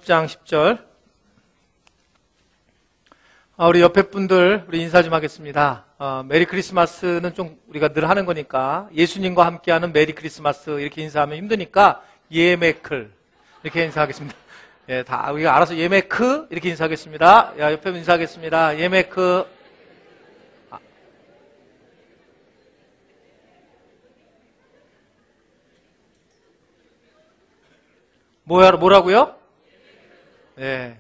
10장 10절. 우리 옆에 분들 우리 인사 좀 하겠습니다. 메리 크리스마스는 좀 우리가 늘 하는 거니까 예수님과 함께하는 메리 크리스마스 이렇게 인사하면 힘드니까 예메클 이렇게 인사하겠습니다. 예, 다 우리가 알아서 예메크 이렇게 인사하겠습니다. 야, 옆에 인사하겠습니다. 예메크. 뭐라고요? 예.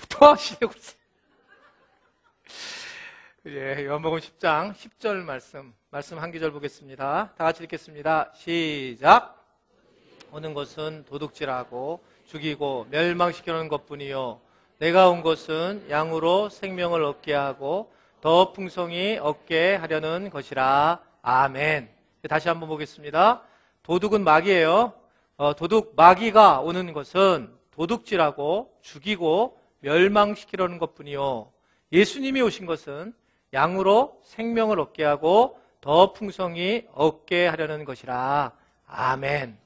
또 하시려고. 예, 요한복음 10장 10절 말씀 한 구절 보겠습니다. 다 같이 읽겠습니다. 시작. 오는 것은 도둑질하고 죽이고 멸망시키는 것뿐이요 내가 온 것은 양으로 생명을 얻게 하고 더 풍성히 얻게 하려는 것이라. 아멘. 다시 한번 보겠습니다. 도둑은 마귀예요. 마귀가 오는 것은 도둑질하고 죽이고 멸망시키려는 것뿐이요 예수님이 오신 것은 양으로 생명을 얻게 하고 더 풍성히 얻게 하려는 것이라. 아멘.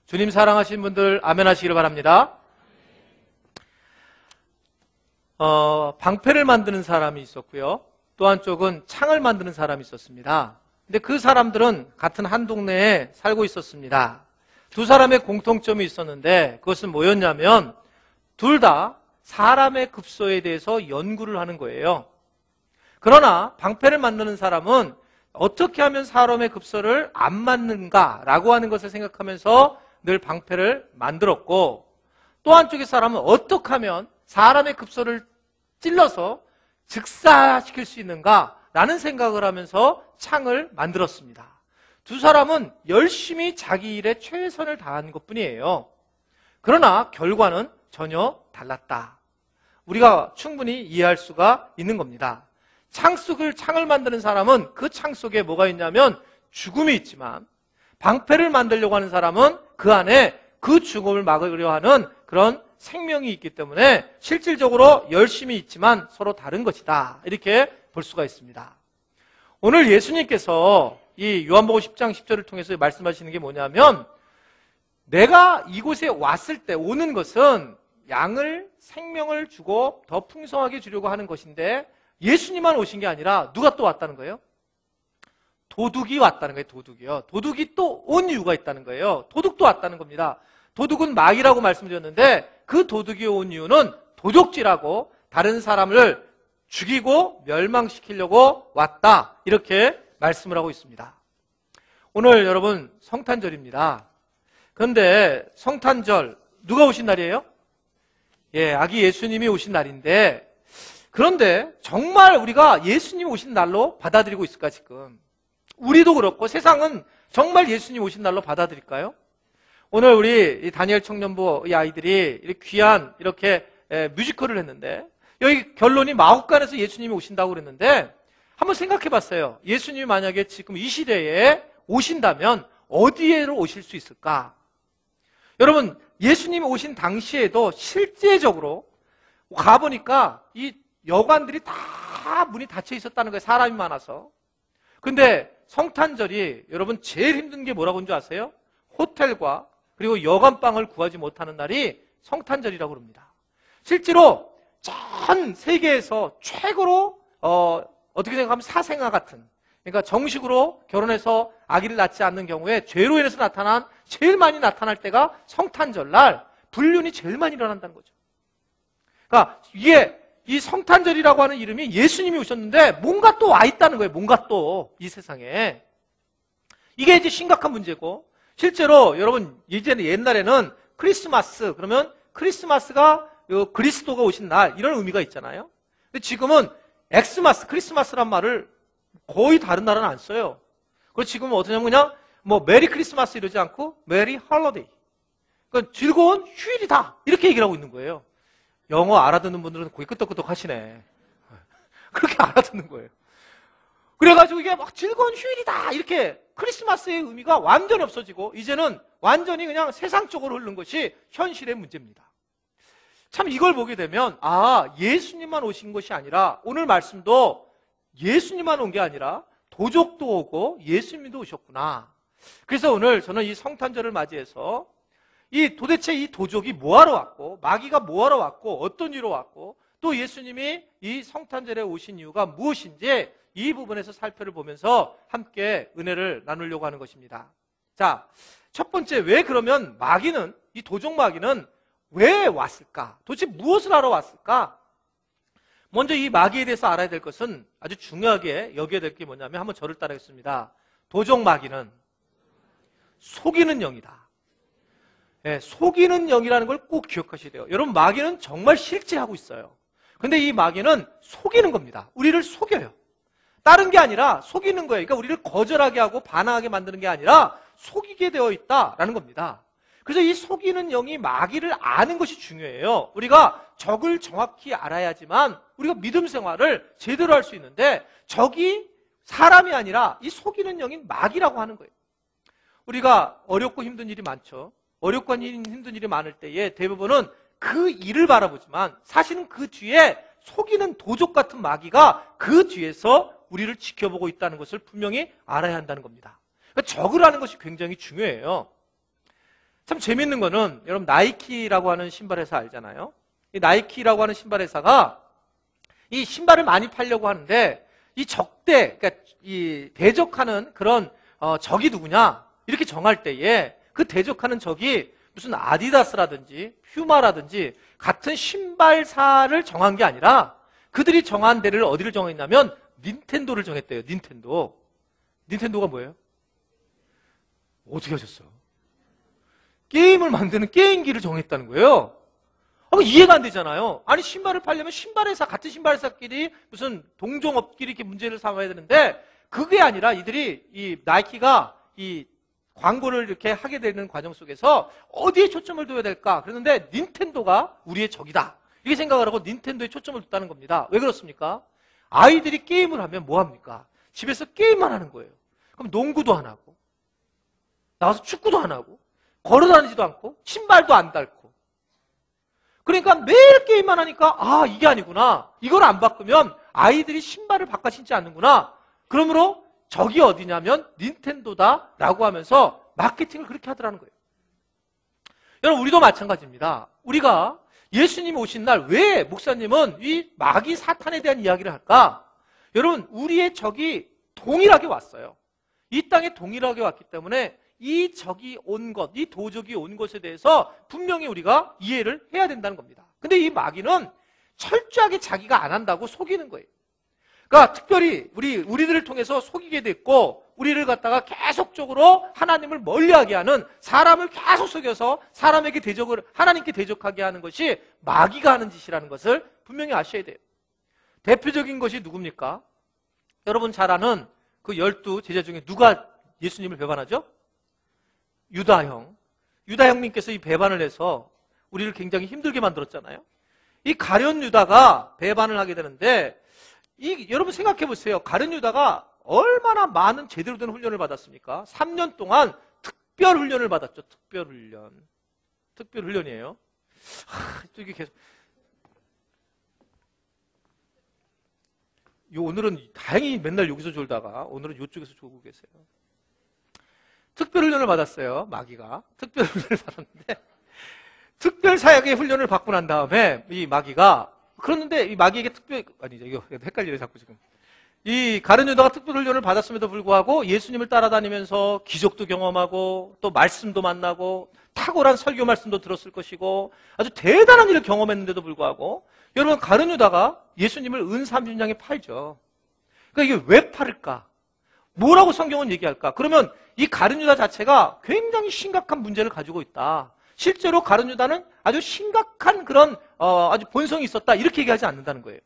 주님 사랑하시는 분들 아멘 하시기를 바랍니다. 방패를 만드는 사람이 있었고요. 또 한쪽은 창을 만드는 사람이 있었습니다. 근데 그 사람들은 같은 한 동네에 살고 있었습니다. 두 사람의 공통점이 있었는데 그것은 뭐였냐면 둘 다 사람의 급소에 대해서 연구를 하는 거예요. 그러나 방패를 만드는 사람은 어떻게 하면 사람의 급소를 안 맞는가라고 하는 것을 생각하면서 늘 방패를 만들었고, 또 한쪽의 사람은 어떻게 하면 사람의 급소를 찔러서 즉사시킬 수 있는가라는 생각을 하면서 창을 만들었습니다. 두 사람은 열심히 자기 일에 최선을 다한 것뿐이에요. 그러나 결과는 전혀 달랐다. 우리가 충분히 이해할 수가 있는 겁니다. 창을 만드는 사람은 그 창 속에 뭐가 있냐면 죽음이 있지만, 방패를 만들려고 하는 사람은 그 안에 그 죽음을 막으려 하는 그런 생명이 있기 때문에 실질적으로 열심히 있지만 서로 다른 것이다. 이렇게 볼 수가 있습니다. 오늘 예수님께서 이 요한복음 10장 10절을 통해서 말씀하시는 게 뭐냐면, 내가 이곳에 왔을 때 오는 것은 양을 생명을 주고 더 풍성하게 주려고 하는 것인데, 예수님만 오신 게 아니라 누가 또 왔다는 거예요? 도둑이 왔다는 거예요. 도둑이요. 도둑이 또 온 이유가 있다는 거예요. 도둑도 왔다는 겁니다. 도둑은 마귀라고 말씀드렸는데 그 도둑이 온 이유는 도적질하고 다른 사람을 죽이고 멸망시키려고 왔다. 이렇게 말씀을 하고 있습니다. 오늘 여러분 성탄절입니다. 그런데 성탄절 누가 오신 날이에요? 예, 아기 예수님이 오신 날인데, 그런데 정말 우리가 예수님 오신 날로 받아들이고 있을까 지금? 우리도 그렇고 세상은 정말 예수님 오신 날로 받아들일까요? 오늘 우리 다니엘 청년부 이 아이들이 이렇게 귀한 이렇게 뮤지컬을 했는데, 여기 결론이 마국간에서 예수님이 오신다고 그랬는데, 한번 생각해 봤어요. 예수님이 만약에 지금 이 시대에 오신다면 어디에로 오실 수 있을까? 여러분, 예수님이 오신 당시에도 실제적으로 가보니까 이 여관들이 다 문이 닫혀 있었다는 거예요. 사람이 많아서. 근데 성탄절이 여러분 제일 힘든 게 뭐라고 하는 줄 아세요? 호텔과 그리고 여관방을 구하지 못하는 날이 성탄절이라고 합니다. 실제로 전 세계에서 최고로 어떻게 생각하면 사생아 같은, 그러니까 정식으로 결혼해서 아기를 낳지 않는 경우에 죄로 인해서 제일 많이 나타날 때가 성탄절날 불륜이 제일 많이 일어난다는 거죠. 그러니까 이 성탄절이라고 하는 이름이 예수님이 오셨는데 뭔가 또 와 있다는 거예요. 뭔가 또 이 세상에. 이게 이제 심각한 문제고, 실제로 여러분 옛날에는 크리스마스 그러면 크리스마스가 그리스도가 오신 날 이런 의미가 있잖아요. 근데 지금은 엑스마스, 크리스마스란 말을 거의 다른 나라는 안 써요. 그리고 지금은 어떠냐면 그냥 뭐 메리 크리스마스 이러지 않고 메리 홀리데이. 그러니까 즐거운 휴일이다. 이렇게 얘기를 하고 있는 거예요. 영어 알아듣는 분들은 고개 끄덕끄덕 하시네. 그렇게 알아듣는 거예요. 그래가지고 이게 막 즐거운 휴일이다. 이렇게 크리스마스의 의미가 완전히 없어지고 이제는 완전히 그냥 세상적으로 흐르는 것이 현실의 문제입니다. 참 이걸 보게 되면 예수님만 오신 것이 아니라 오늘 말씀도 예수님만 온 게 아니라 도적도 오고 예수님도 오셨구나. 그래서 오늘 저는 이 성탄절을 맞이해서 도대체 이 도적이 뭐하러 왔고, 마귀가 뭐하러 왔고, 어떤 이유로 왔고, 또 예수님이 이 성탄절에 오신 이유가 무엇인지 이 부분에서 살펴를 보면서 함께 은혜를 나누려고 하는 것입니다. 자, 첫 번째, 왜 그러면 마귀는, 이 도적 마귀는 왜 왔을까? 도대체 무엇을 하러 왔을까? 먼저 이 마귀에 대해서 알아야 될 것은 아주 중요하게 여겨야 될 게 뭐냐면, 한번 저를 따라하겠습니다. 도적 마귀는 속이는 영이다. 네, 속이는 영이라는 걸 꼭 기억하셔야 돼요. 여러분, 마귀는 정말 실제하고 있어요. 근데 이 마귀는 속이는 겁니다. 우리를 속여요. 다른 게 아니라 속이는 거예요. 그러니까 우리를 거절하게 하고 반항하게 만드는 게 아니라 속이게 되어 있다라는 겁니다. 그래서 이 속이는 영이 마귀를 아는 것이 중요해요. 우리가 적을 정확히 알아야지만 우리가 믿음 생활을 제대로 할 수 있는데, 적이 사람이 아니라 이 속이는 영인 마귀라고 하는 거예요. 우리가 어렵고 힘든 일이 많죠. 어렵고 힘든 일이 많을 때에 대부분은 그 일을 바라보지만 사실은 그 뒤에 속이는 도적 같은 마귀가 그 뒤에서 우리를 지켜보고 있다는 것을 분명히 알아야 한다는 겁니다. 그러니까 적을 아는 것이 굉장히 중요해요. 참 재밌는 거는, 여러분 나이키라고 하는 신발 회사 알잖아요. 이 나이키라고 하는 신발 회사가 이 신발을 많이 팔려고 하는데, 이 적대, 그러니까 이 대적하는 그런 적이 누구냐 이렇게 정할 때에 그 대적하는 적이 무슨 아디다스라든지 퓨마라든지 같은 신발사를 정한 게 아니라 그들이 정한 데를 어디를 정했냐면 닌텐도를 정했대요. 닌텐도가 뭐예요? 어떻게 하셨어요? 게임을 만드는 게임기를 정했다는 거예요. 이해가 안 되잖아요. 아니, 신발을 팔려면 신발회사, 같은 신발회사끼리 무슨 동종업끼리 이렇게 문제를 삼아야 되는데, 그게 아니라 이들이, 이 나이키가 이 광고를 이렇게 하게 되는 과정 속에서 어디에 초점을 둬야 될까? 그러는데 닌텐도가 우리의 적이다, 이렇게 생각을 하고 닌텐도에 초점을 뒀다는 겁니다. 왜 그렇습니까? 아이들이 게임을 하면 뭐 합니까? 집에서 게임만 하는 거예요. 그럼 농구도 안 하고, 나와서 축구도 안 하고, 걸어다니지도 않고, 신발도 안 닳고. 그러니까 매일 게임만 하니까, 이게 아니구나. 이걸 안 바꾸면 아이들이 신발을 바꿔 신지 않는구나. 그러므로 적이 어디냐면 닌텐도다라고 하면서 마케팅을 그렇게 하더라는 거예요. 여러분, 우리도 마찬가지입니다. 우리가 예수님이 오신 날 왜 목사님은 이 마귀 사탄에 대한 이야기를 할까? 여러분, 우리의 적이 동일하게 왔어요. 이 땅에 동일하게 왔기 때문에 이 적이 온 것, 이 도적이 온 것에 대해서 분명히 우리가 이해를 해야 된다는 겁니다. 근데 이 마귀는 철저하게 자기가 안 한다고 속이는 거예요. 그러니까 특별히 우리들을 통해서 속이게 됐고, 우리를 갖다가 계속적으로 하나님을 멀리하게 하는, 사람을 계속 속여서 사람에게 하나님께 대적하게 하는 것이 마귀가 하는 짓이라는 것을 분명히 아셔야 돼요. 대표적인 것이 누굽니까? 여러분 잘 아는 그 12 제자 중에 누가 예수님을 배반하죠? 유다형님께서 이 배반을 해서 우리를 굉장히 힘들게 만들었잖아요. 이 가룟 유다가 배반을 하게 되는데, 여러분 생각해 보세요. 가룟 유다가 얼마나 많은 제대로 된 훈련을 받았습니까? 3년 동안 특별 훈련을 받았죠. 특별 훈련이에요. 이게 계속. 오늘은 다행히 맨날 여기서 졸다가 오늘은 이쪽에서 졸고 계세요. 특별 훈련을 받았어요. 마귀가 특별 훈련을 받았는데, 특별 사역의 훈련을 받고 난 다음에 이 마귀가, 그런데 이 마귀에게 이거 헷갈리네 자꾸 지금. 이 가룟 유다가 특별 훈련을 받았음에도 불구하고 예수님을 따라다니면서 기적도 경험하고 또 말씀도 만나고 탁월한 설교 말씀도 들었을 것이고 아주 대단한 일을 경험했는데도 불구하고, 여러분 가룟 유다가 예수님을 은 30냥에 팔죠. 그러니까 이게 왜 팔을까? 뭐라고 성경은 얘기할까? 그러면 이 가룟 유다 자체가 굉장히 심각한 문제를 가지고 있다. 실제로 가룟 유다는 아주 심각한 그런 아주 본성이 있었다, 이렇게 얘기하지 않는다는 거예요.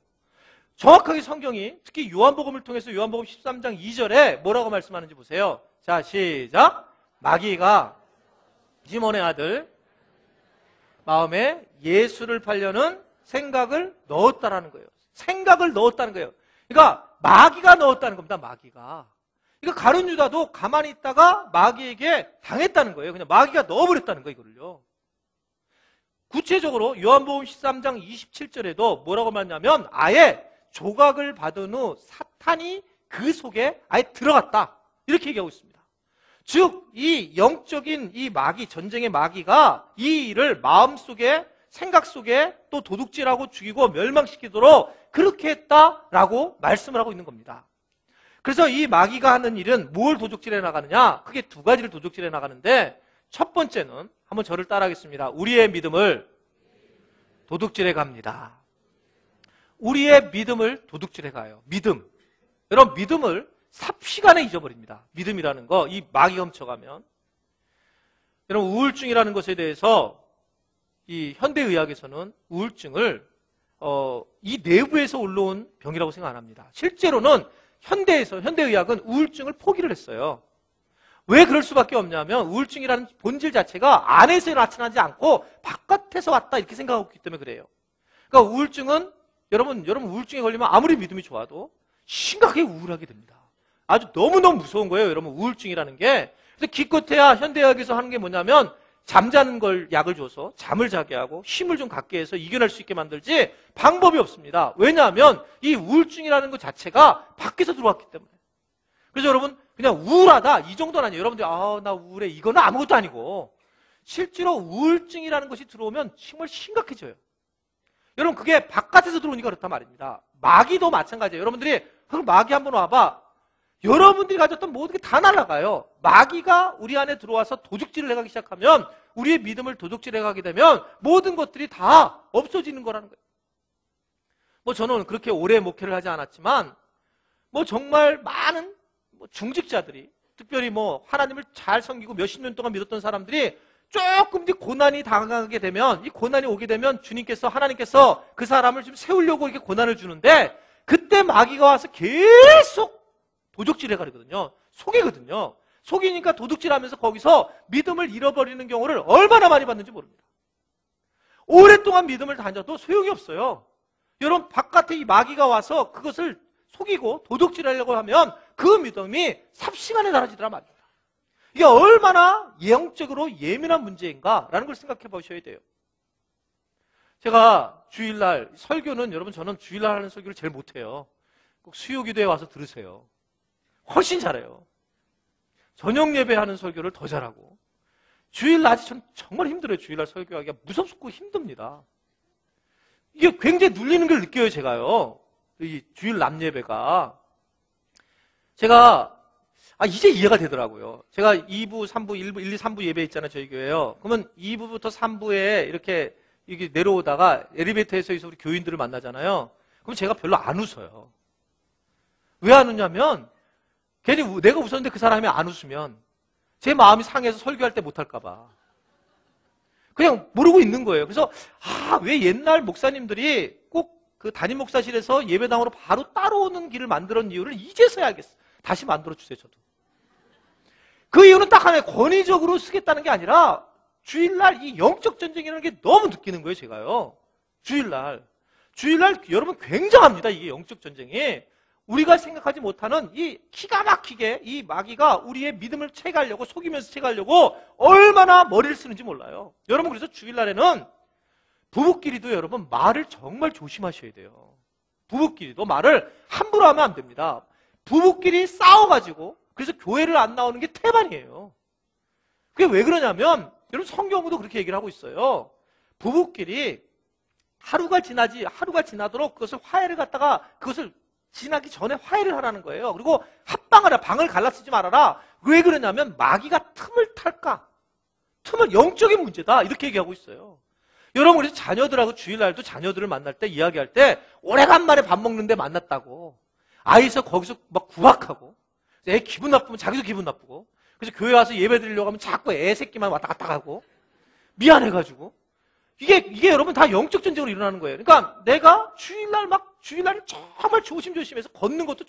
정확하게 성경이 특히 요한복음을 통해서 요한복음 13장 2절에 뭐라고 말씀하는지 보세요. 자, 시작. 마귀가 시몬의 아들 마음에 예수를 팔려는 생각을 넣었다라는 거예요. 생각을 넣었다는 거예요. 그러니까 마귀가 넣었다는 겁니다. 마귀가. 그러니까 가룟 유다도 가만히 있다가 마귀에게 당했다는 거예요. 그냥 마귀가 넣어버렸다는 거예요, 이거를요. 구체적으로 요한복음 13장 27절에도 뭐라고 말하냐면, 아예 조각을 받은 후 사탄이 그 속에 아예 들어갔다, 이렇게 얘기하고 있습니다. 즉, 이 영적인 이 마귀, 전쟁의 마귀가 이 일을 마음속에, 생각 속에 또 도둑질하고 죽이고 멸망시키도록 그렇게 했다라고 말씀을 하고 있는 겁니다. 그래서 이 마귀가 하는 일은 뭘 도둑질해 나가느냐? 크게 두 가지를 도둑질해 나가는데, 첫 번째는 한번 저를 따라하겠습니다. 우리의 믿음을 도둑질해 갑니다. 우리의 믿음을 도둑질해 가요. 믿음. 여러분, 믿음을 삽시간에 잊어버립니다. 믿음이라는 거, 이 마귀가 훔쳐가면. 여러분, 우울증이라는 것에 대해서 이 현대의학에서는 우울증을 이 내부에서 올라온 병이라고 생각 안 합니다. 실제로는 현대의학은 우울증을 포기를 했어요. 왜 그럴 수밖에 없냐면 우울증이라는 본질 자체가 안에서 나타나지 않고 바깥에서 왔다 이렇게 생각하고 있기 때문에 그래요. 그러니까 우울증은 여러분 우울증에 걸리면 아무리 믿음이 좋아도 심각하게 우울하게 됩니다. 아주 너무너무 무서운 거예요. 여러분 우울증이라는 게. 그래서 기껏해야 현대의학에서 하는 게 뭐냐면 잠자는 걸 약을 줘서 잠을 자게 하고 힘을 좀 갖게 해서 이겨낼 수 있게 만들지 방법이 없습니다. 왜냐하면 이 우울증이라는 것 자체가 밖에서 들어왔기 때문에. 그래서 여러분 그냥 우울하다 이 정도는 아니에요. 여러분들이 나 우울해 이거는 아무것도 아니고 실제로 우울증이라는 것이 들어오면 정말 심각해져요. 여러분 그게 바깥에서 들어오니까 그렇단 말입니다. 마귀도 마찬가지예요. 여러분들이 그럼 마귀 한번 와봐. 여러분들이 가졌던 모든 게 다 날아가요. 마귀가 우리 안에 들어와서 도둑질을 해가기 시작하면 우리의 믿음을 도둑질해 가게 되면 모든 것들이 다 없어지는 거라는 거예요. 뭐 저는 그렇게 오래 목회를 하지 않았지만 뭐 정말 많은 중직자들이 특별히 뭐 하나님을 잘 섬기고 몇십 년 동안 믿었던 사람들이 조금 더 고난이 당하게 되면 이 고난이 오게 되면 하나님께서 그 사람을 좀 세우려고 이렇게 고난을 주는데 그때 마귀가 와서 계속 도둑질해 가거든요. 속이거든요. 속이니까 도둑질하면서 거기서 믿음을 잃어버리는 경우를 얼마나 많이 봤는지 모릅니다. 오랫동안 믿음을 다녀도 소용이 없어요. 여러분 바깥에 이 마귀가 와서 그것을 속이고 도둑질하려고 하면 그 믿음이 삽시간에 사라지더란 말입니다. 이게 얼마나 영적으로 예민한 문제인가라는 걸 생각해 보셔야 돼요. 제가 주일날 설교는 여러분 저는 주일날 하는 설교를 제일 못해요. 꼭 수요기도에 와서 들으세요. 훨씬 잘해요. 저녁 예배하는 설교를 더 잘하고 주일낮이 전 정말 힘들어요. 주일날 설교하기가 무섭고 힘듭니다. 이게 굉장히 눌리는 걸 느껴요. 제가요. 이 주일 낮 예배가 제가 이제 이해가 되더라고요. 제가 2부, 3부, 1, 2, 3부 예배 있잖아요. 저희 교회요. 그러면 2부부터 3부에 이렇게 내려오다가 엘리베이터에서 우리 교인들을 만나잖아요. 그럼 제가 별로 안 웃어요. 왜 안 웃냐면 괜히 내가 웃었는데 그 사람이 안 웃으면 제 마음이 상해서 설교할 때 못할까 봐. 그냥 모르고 있는 거예요. 그래서 왜 옛날 목사님들이 꼭 그 담임 목사실에서 예배당으로 바로 따라오는 길을 만들었는 이유를 이제서야 알겠어. 다시 만들어주세요. 저도. 그 이유는 딱 하나예요. 권위적으로 쓰겠다는 게 아니라 주일날 이 영적 전쟁이라는 게 너무 느끼는 거예요. 제가요. 주일날 여러분 굉장합니다. 이게 영적 전쟁이. 우리가 생각하지 못하는 이 기가 막히게 이 마귀가 우리의 믿음을 채가려고 속이면서 채가려고 얼마나 머리를 쓰는지 몰라요. 여러분 그래서 주일날에는 부부끼리도 여러분 말을 정말 조심하셔야 돼요. 부부끼리도 말을 함부로 하면 안 됩니다. 부부끼리 싸워가지고 그래서 교회를 안 나오는 게 태반이에요. 그게 왜 그러냐면 여러분 성경도 그렇게 얘기를 하고 있어요. 부부끼리 하루가 지나도록 그것을 화해를 갖다가 그것을 지나기 전에 화해를 하라는 거예요. 그리고 합방하라. 방을 갈라쓰지 말아라. 왜 그러냐면 마귀가 틈을 탈까? 영적인 문제다. 이렇게 얘기하고 있어요. 여러분 그래서 자녀들하고 주일날도 자녀들을 만날 때 이야기할 때 오래간만에 밥 먹는데 만났다고. 아이서 거기서 막 구박하고 애 기분 나쁘면 자기도 기분 나쁘고 그래서 교회 와서 예배 드리려고 하면 자꾸 애 새끼만 왔다 갔다 하고 미안해가지고 이게 여러분 다 영적 전쟁으로 일어나는 거예요. 그러니까 내가 주일날 정말 조심조심해서 걷는 것도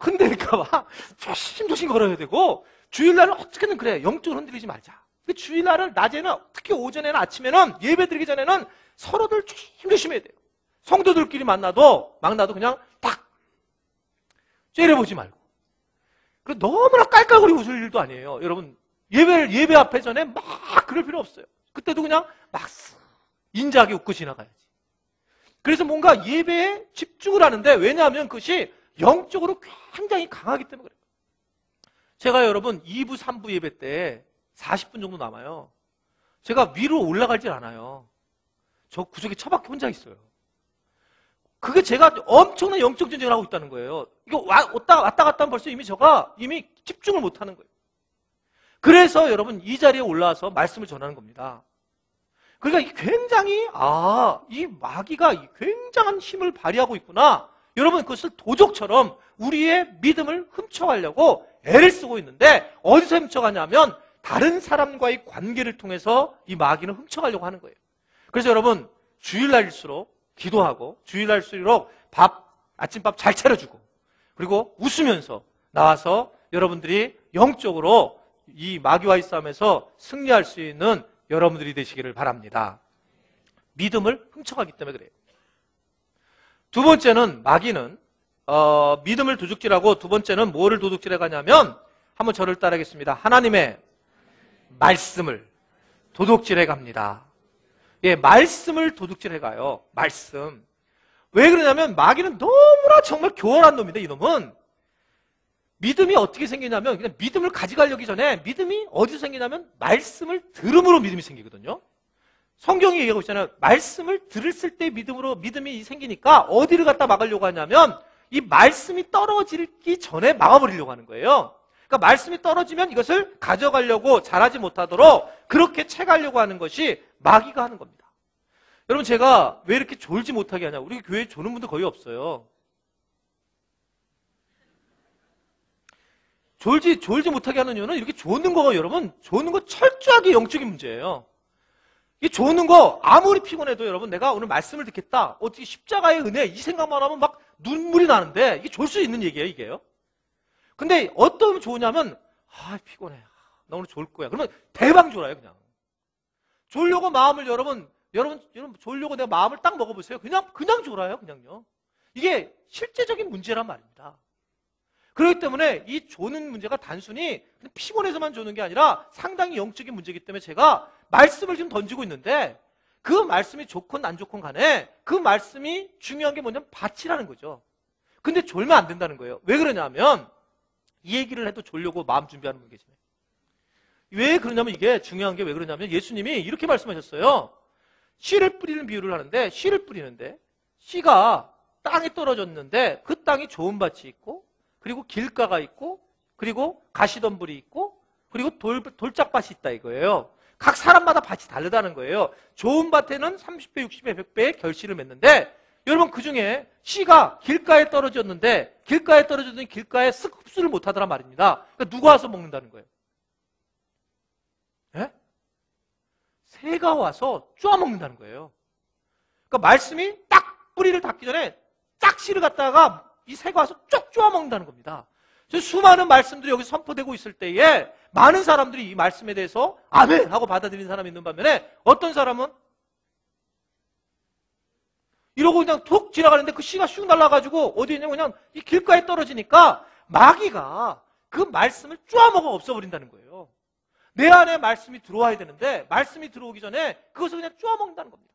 흔들릴까봐 조심조심 걸어야 되고 주일날은 어떻게든 그래 영적으로 흔들리지 말자. 주일날은 낮에는 특히 오전에는 아침에는 예배 드리기 전에는 서로들 조심조심해야 돼요. 성도들끼리 만나도 그냥 딱 째려보지 말고 그리고 너무나 깔깔거리고 웃을 일도 아니에요. 여러분 예배 앞에 전에 막 그럴 필요 없어요. 그때도 그냥 막 인자하게 웃고 지나가야지. 그래서 뭔가 예배에 집중을 하는데 왜냐하면 그것이 영적으로 굉장히 강하기 때문에 그래요. 제가 여러분 2부, 3부 예배 때 40분 정도 남아요. 제가 위로 올라가질 않아요. 저 구석에 처박혀 혼자 있어요. 그게 제가 엄청난 영적 전쟁을 하고 있다는 거예요. 이거 왔다 갔다 하면 벌써 이미 집중을 못 하는 거예요. 그래서 여러분 이 자리에 올라와서 말씀을 전하는 겁니다. 그러니까 굉장히 이 마귀가 굉장한 힘을 발휘하고 있구나. 여러분 그것을 도적처럼 우리의 믿음을 훔쳐가려고 애를 쓰고 있는데 어디서 훔쳐가냐면 다른 사람과의 관계를 통해서 이 마귀는 훔쳐가려고 하는 거예요. 그래서 여러분 주일날일수록 기도하고 주일날일수록 아침밥 잘 차려주고 그리고 웃으면서 나와서 여러분들이 영적으로 이 마귀와의 싸움에서 승리할 수 있는 여러분들이 되시기를 바랍니다. 믿음을 훔쳐가기 때문에 그래요. 두 번째는 마귀는 믿음을 도둑질하고 두 번째는 뭐를 도둑질해 가냐면 한번 저를 따라하겠습니다. 하나님의 말씀을 도둑질해 갑니다. 예, 말씀을 도둑질해 가요. 말씀. 왜 그러냐면 마귀는 너무나 정말 교활한 놈인데 이놈은 믿음이 어떻게 생기냐면 그냥 믿음을 가져가려기 전에 믿음이 어디서 생기냐면 말씀을 들음으로 믿음이 생기거든요. 성경이 얘기하고 있잖아요. 말씀을 들었을 때 믿음이 생기니까 어디를 갖다 막으려고 하냐면 이 말씀이 떨어지기 전에 막아버리려고 하는 거예요. 그러니까 말씀이 떨어지면 이것을 가져가려고 잘하지 못하도록 그렇게 채가려고 하는 것이 마귀가 하는 겁니다. 여러분 제가 왜 이렇게 졸지 못하게 하냐. 우리 교회에 조는 분들 거의 없어요. 졸지 못하게 하는 이유는 이렇게 조는 거가 여러분 조는 거 철저하게 영적인 문제예요. 이 조는 거 아무리 피곤해도 여러분 내가 오늘 말씀을 듣겠다. 어떻게 십자가의 은혜 이 생각만 하면 막 눈물이 나는데 이게 졸 수 있는 얘기예요 이게요. 근데 어떤 좋으냐면 피곤해. 나 오늘 졸 거야. 그러면 대박 졸아요 그냥. 졸려고 마음을 여러분 졸려고 내가 마음을 딱 먹어보세요. 그냥 졸아요 그냥요. 이게 실제적인 문제란 말입니다. 그렇기 때문에 이 조는 문제가 단순히 피곤해서만 조는 게 아니라 상당히 영적인 문제이기 때문에 제가 말씀을 지금 던지고 있는데 그 말씀이 좋건 안 좋건 간에 그 말씀이 중요한 게 뭐냐면 밭이라는 거죠. 근데 졸면 안 된다는 거예요. 왜 그러냐면 이 얘기를 해도 졸려고 마음 준비하는 분 계시네. 왜 그러냐면 이게 중요한 게 왜 그러냐면 예수님이 이렇게 말씀하셨어요. 씨를 뿌리는 비유를 하는데 씨를 뿌리는데 씨가 땅에 떨어졌는데 그 땅이 좋은 밭이 있고 그리고 길가가 있고 그리고 가시덤불이 있고 그리고 돌짝밭이 있다 이거예요. 각 사람마다 밭이 다르다는 거예요. 좋은 밭에는 30배, 60배, 100배의 결실을 맺는데 여러분 그중에 씨가 길가에 떨어졌는데 길가에 떨어졌더니 길가에 쓱 흡수를 못하더란 말입니다. 그러니까 누가 와서 먹는다는 거예요? 예? 새가 와서 쪼아먹는다는 거예요. 그러니까 말씀이 딱 뿌리를 닿기 전에 딱 씨를 갖다가 이 새가 와서 쭉 쪼아먹는다는 겁니다. 수많은 말씀들이 여기 선포되고 있을 때에 많은 사람들이 이 말씀에 대해서 아멘 하고 받아들이는 사람이 있는 반면에 어떤 사람은 이러고 그냥 툭 지나가는데 그 씨가 슉 날아가지고 어디 있냐면 그냥 이 길가에 떨어지니까 마귀가 그 말씀을 쪼아먹어 없애버린다는 거예요. 내 안에 말씀이 들어와야 되는데 말씀이 들어오기 전에 그것을 그냥 쪼아먹는다는 겁니다.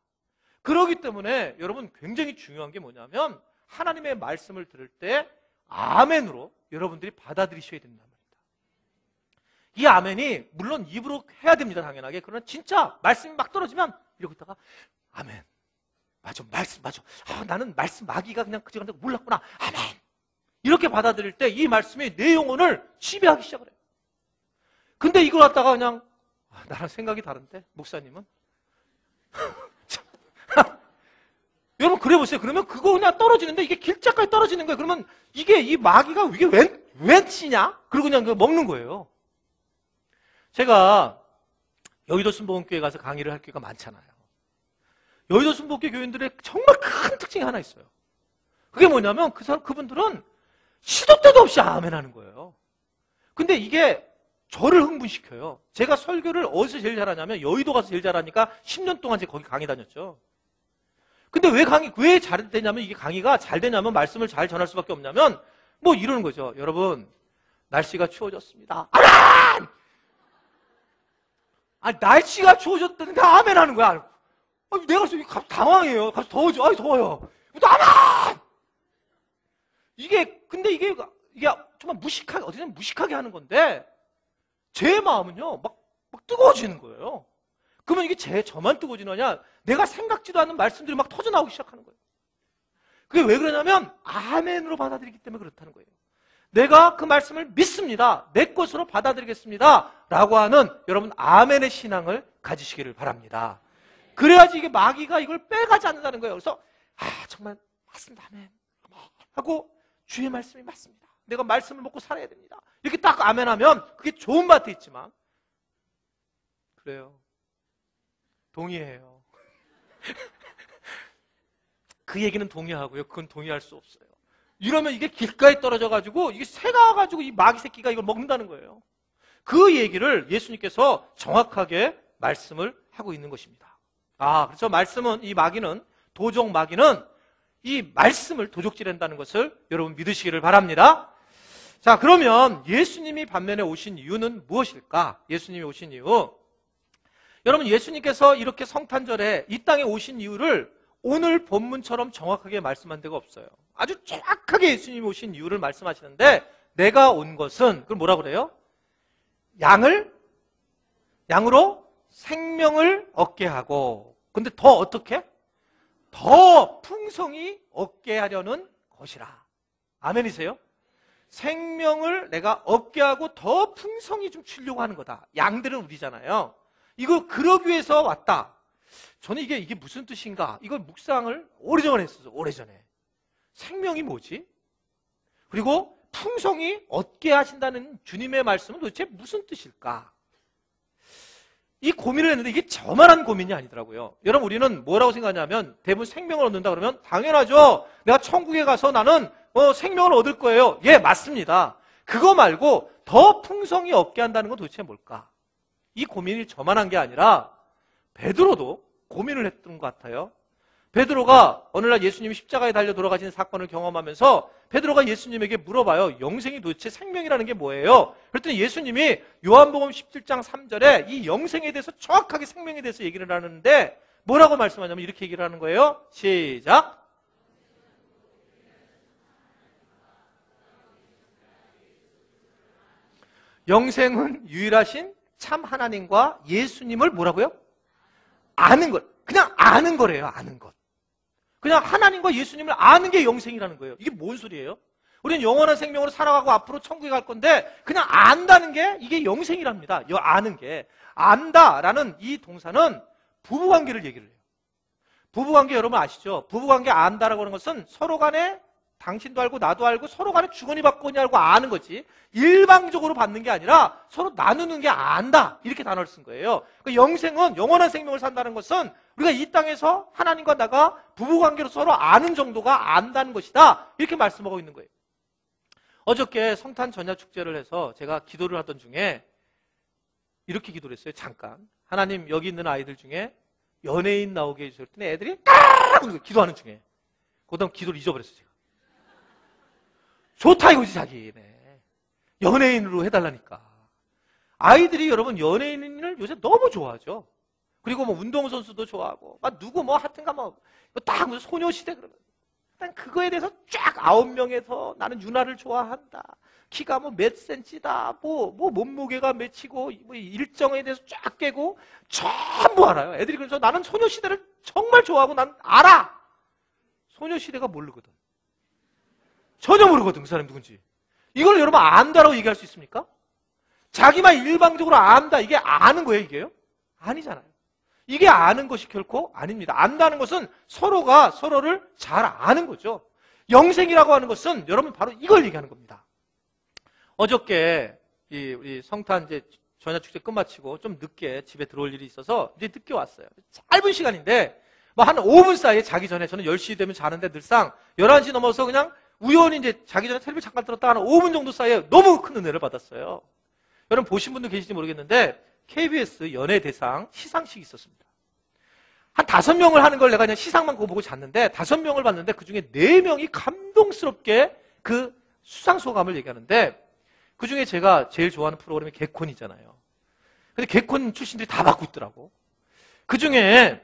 그렇기 때문에 여러분 굉장히 중요한 게 뭐냐면 하나님의 말씀을 들을 때 아멘으로 여러분들이 받아들이셔야 된단 말입니다. 이 아멘이 물론 입으로 해야 됩니다. 당연하게. 그러나 진짜 말씀이 막 떨어지면 이러고 있다가 아멘. 맞아. 말씀 맞아. 나는 말씀 마귀가 그냥 그저 몰랐구나. 아멘. 이렇게 받아들일 때 이 말씀이 내 영혼을 지배하기 시작을 해요. 근데 이걸 갖다가 그냥 나랑 생각이 다른데 목사님은 여러분 그래 보세요. 그러면 그거 그냥 떨어지는데 이게 길짝까지 떨어지는 거예요. 그러면 이 마귀가 이게 웬 씨냐? 그리고 그냥 그거 먹는 거예요. 제가 여의도 순복음교회 가서 강의를 할 기회가 많잖아요. 여의도 순복음교회 교인들의 정말 큰 특징이 하나 있어요. 그게 뭐냐면 그분들은 시도 때도 없이 아멘 하는 거예요. 근데 이게 저를 흥분시켜요. 제가 설교를 어디서 제일 잘하냐면 여의도 가서 제일 잘하니까 10년 동안 제가 거기 강의 다녔죠. 근데 왜 잘 되냐면 이게 강의가 잘 되냐면 말씀을 잘 전할 수밖에 없냐면 뭐 이러는 거죠. 여러분 날씨가 추워졌습니다. 아멘! 날씨가 추워졌다는데 아멘 하는 거야. 내가 갑자기 당황해요. 갑자기 더워져. 더워요. 또 아멘! 근데 이게 이게 정말 무식하게, 어디든 무식하게 하는 건데, 제 마음은요, 막 뜨거워지는 거예요. 그러면 이게 저만 뜨거워지느냐? 내가 생각지도 않는 말씀들이 막 터져나오기 시작하는 거예요. 그게 왜 그러냐면, 아멘으로 받아들이기 때문에 그렇다는 거예요. 내가 그 말씀을 믿습니다. 내 것으로 받아들이겠습니다. 라고 하는 여러분, 아멘의 신앙을 가지시기를 바랍니다. 그래야지 이게 마귀가 이걸 빼가지 않는다는 거예요. 그래서, 정말 맞습니다. 아멘. 하고, 주의 말씀이 맞습니다. 내가 말씀을 먹고 살아야 됩니다. 이렇게 딱 아멘하면 그게 좋은 밭에 있지만, 그래요. 동의해요. 그 얘기는 동의하고요. 그건 동의할 수 없어요. 이러면 이게 길가에 떨어져가지고, 이게 새가 와가지고 이 마귀 새끼가 이걸 먹는다는 거예요. 그 얘기를 예수님께서 정확하게 말씀을 하고 있는 것입니다. 그래서 말씀은, 이 마귀는, 도적 마귀는 이 말씀을 도적질한다는 것을 여러분 믿으시기를 바랍니다. 자, 그러면 예수님이 반면에 오신 이유는 무엇일까? 예수님이 오신 이유. 여러분, 예수님께서 이렇게 성탄절에 이 땅에 오신 이유를 오늘 본문처럼 정확하게 말씀한 데가 없어요. 아주 정확하게 예수님이 오신 이유를 말씀하시는데, 내가 온 것은, 그걸 뭐라 그래요? 양으로 생명을 얻게 하고, 근데 더 어떻게? 더 풍성히 얻게 하려는 것이라. 아멘이세요? 생명을 내가 얻게 하고 더 풍성히 좀 주려고 하는 거다. 양들은 우리잖아요. 이거 그러기 위해서 왔다. 저는 이게 무슨 뜻인가? 이걸 묵상을 오래전에 했었어요. 오래전에. 생명이 뭐지? 그리고 풍성히 얻게 하신다는 주님의 말씀은 도대체 무슨 뜻일까? 이 고민을 했는데 이게 저만한 고민이 아니더라고요. 여러분, 우리는 뭐라고 생각하냐면 대부분 생명을 얻는다 그러면 당연하죠. 내가 천국에 가서 나는 생명을 얻을 거예요. 예, 맞습니다. 그거 말고 더 풍성히 얻게 한다는 건 도대체 뭘까? 이 고민이 저만한 게 아니라 베드로도 고민을 했던 것 같아요. 베드로가 어느 날 예수님이 십자가에 달려 돌아가시는 사건을 경험하면서 베드로가 예수님에게 물어봐요. 영생이 도대체 생명이라는 게 뭐예요? 그랬더니 예수님이 요한복음 17장 3절에 이 영생에 대해서 정확하게 생명에 대해서 얘기를 하는데 뭐라고 말씀하냐면 이렇게 얘기를 하는 거예요. 시작. 영생은 유일하신 참 하나님과 예수님을 뭐라고요? 아는 것. 그냥 아는 거래요. 아는 것. 그냥 하나님과 예수님을 아는 게 영생이라는 거예요. 이게 뭔 소리예요? 우리는 영원한 생명으로 살아가고 앞으로 천국에 갈 건데 그냥 안다는 게 이게 영생이랍니다. 아는 게. 안다라는 이 동사는 부부관계를 얘기를 해요. 부부관계 여러분 아시죠? 부부관계 안다라고 하는 것은 서로 간에 당신도 알고 나도 알고 서로 간에 주거니 받거니 알고 아는 거지 일방적으로 받는 게 아니라 서로 나누는 게 안다 이렇게 단어를 쓴 거예요. 그러니까 영생은 영원한 생명을 산다는 것은 우리가 이 땅에서 하나님과 나가 부부관계로 서로 아는 정도가 안다는 것이다 이렇게 말씀하고 있는 거예요. 어저께 성탄 전야 축제를 해서 제가 기도를 하던 중에 이렇게 기도를 했어요. 잠깐 하나님 여기 있는 아이들 중에 연예인 나오게 해주세요. 그랬더니 애들이 딱 기도하는 중에 그다음 기도를 잊어버렸어요. 제가. 좋다 이거지 자기네. 연예인으로 해달라니까. 아이들이 여러분 연예인을 요새 너무 좋아하죠. 그리고 뭐 운동선수도 좋아하고 막 누구 뭐 하여튼가 뭐 딱 무슨 소녀시대 그러면 일단 그거에 대해서 쫙 9명에서 나는 유나를 좋아한다. 키가 뭐 몇 센치다. 뭐 몸무게가 몇이고 뭐 일정에 대해서 쫙 깨고 전부 알아요. 애들이 그래서 나는 소녀시대를 정말 좋아하고 난 알아. 소녀시대가 모르거든. 전혀 모르거든 그 사람이 누군지. 이걸 여러분 안다라고 얘기할 수 있습니까? 자기만 일방적으로 안다 이게 아는 거예요 이게요? 아니잖아요. 이게 아는 것이 결코 아닙니다. 안다는 것은 서로가 서로를 잘 아는 거죠. 영생이라고 하는 것은 여러분 바로 이걸 얘기하는 겁니다. 어저께 우리 성탄 이제 전야 축제 끝마치고 좀 늦게 집에 들어올 일이 있어서 이제 늦게 왔어요. 짧은 시간인데 뭐 한 5분 사이에 자기 전에 저는 10시 되면 자는데 늘상 11시 넘어서 그냥 우연히 이제 자기 전에 텔레비전 잠깐 들었다가 한 5분 정도 사이에 너무 큰 은혜를 받았어요. 여러분 보신 분도 계실지 모르겠는데 KBS 연예대상 시상식이 있었습니다. 한 5명을 하는 걸 내가 그냥 시상만 그거 보고 잤는데 5명을 봤는데 그중에 4명이 감동스럽게 그 수상 소감을 얘기하는데 그중에 제가 제일 좋아하는 프로그램이 개콘이잖아요. 근데 개콘 출신들이 다 받고 있더라고. 그중에